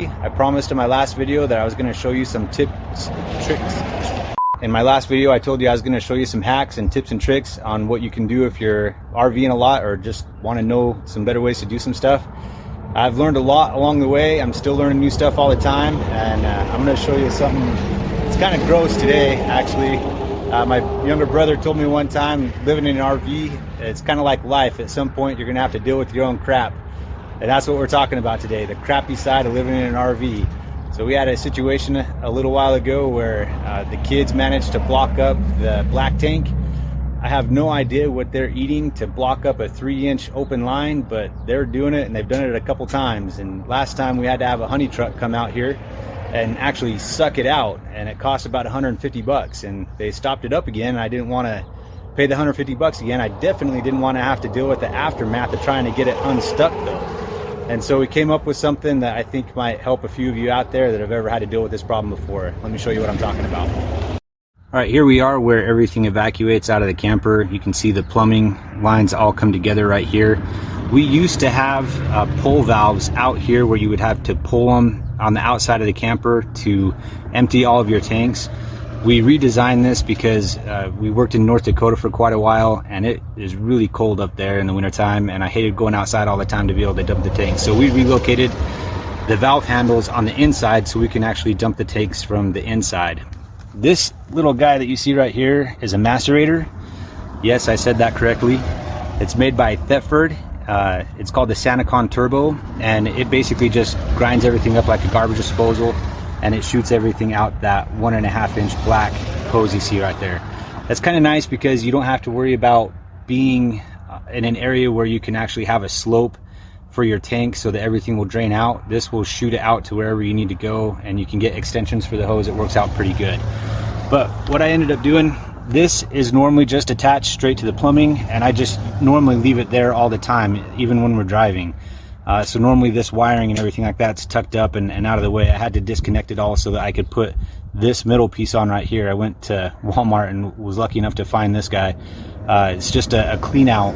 I promised in my last video that I was going to show you some tips, tricks. In my last video, I told you I was going to show you some hacks and tips and tricks on what you can do if you're RVing a lot or just want to know some better ways to do some stuff. I've learned a lot along the way. I'm still learning new stuff all the time, and I'm going to show you something. It's kind of gross today, actually. My younger brother told me one time, living in an RV, it's kind of like life. At some point, you're going to have to deal with your own crap. And that's what we're talking about today, the crappy side of living in an RV. So we had a situation a little while ago where the kids managed to block up the black tank. I have no idea what they're eating to block up a 3-inch open line, but they're doing it, and they've done it a couple times. And last time we had to have a honey truck come out here and actually suck it out, and it cost about 150 bucks. And they stopped it up again, and I didn't want to pay the 150 bucks again. I definitely didn't want to have to deal with the aftermath of trying to get it unstuck though. And so we came up with something that I think might help a few of you out there that have ever had to deal with this problem before. Let me show you what I'm talking about. All right, here we are where everything evacuates out of the camper. You can see the plumbing lines all come together right here. We used to have pull valves out here where you would have to pull them on the outside of the camper to empty all of your tanks. We redesigned this because we worked in North Dakota for quite a while, and it is really cold up there in the wintertime, and I hated going outside all the time to be able to dump the tanks. So we relocated the valve handles on the inside so we can actually dump the tanks from the inside. This little guy that you see right here is a macerator. Yes, I said that correctly. It's made by Thetford. It's called the SaniCon Turbo, and it basically just grinds everything up like a garbage disposal, and it shoots everything out that 1.5-inch black hose you see right there. That's kind of nice because you don't have to worry about being in an area where you can actually have a slope for your tank so that everything will drain out. This will shoot it out to wherever you need to go, and you can get extensions for the hose. It works out pretty good. But what I ended up doing, this is normally just attached straight to the plumbing, and I just normally leave it there all the time, even when we're driving. So normally this wiring and everything like that's tucked up and out of the way. I had to disconnect it all so that I could put this middle piece on right here. I went to Walmart and was lucky enough to find this guy. It's just a clean out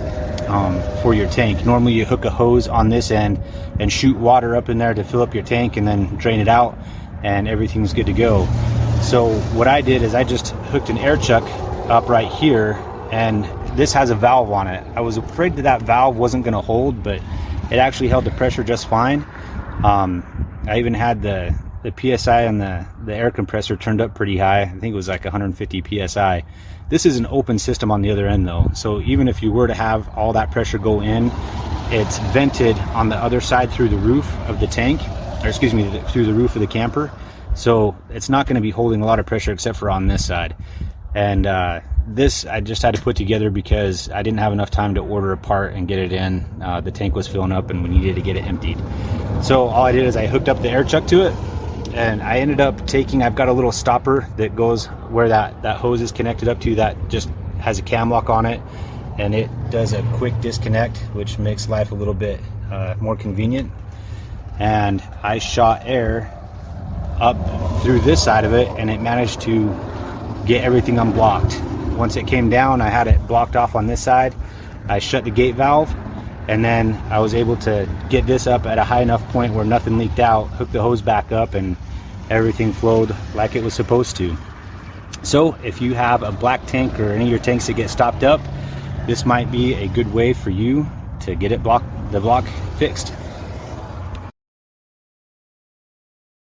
for your tank. Normally you hook a hose on this end and shoot water up in there to fill up your tank and then drain it out, and everything's good to go. So what I did is I just hooked an air chuck up right here, and this has a valve on it. I was afraid that that valve wasn't going to hold, but it actually held the pressure just fine. I even had the PSI on the air compressor turned up pretty high. I think it was like 150 PSI. This is an open system on the other end though. So even if you were to have all that pressure go in, it's vented on the other side through the roof of the tank, or excuse me, through the roof of the camper. So it's not going to be holding a lot of pressure except for on this side. And this I just had to put together because I didn't have enough time to order a part and get it in. The tank was filling up and we needed to get it emptied. So all I did is I hooked up the air chuck to it, and I ended up taking, I've got a little stopper that goes where that hose is connected up to, that just has a cam lock on it, and it does a quick disconnect, which makes life a little bit more convenient. And I shot air up through this side of it, and it managed to get everything unblocked. Once it came down, I had it blocked off on this side. I shut the gate valve, and then I was able to get this up at a high enough point where nothing leaked out, hook the hose back up, and everything flowed like it was supposed to. So if you have a black tank or any of your tanks that get stopped up, this might be a good way for you to get the block fixed.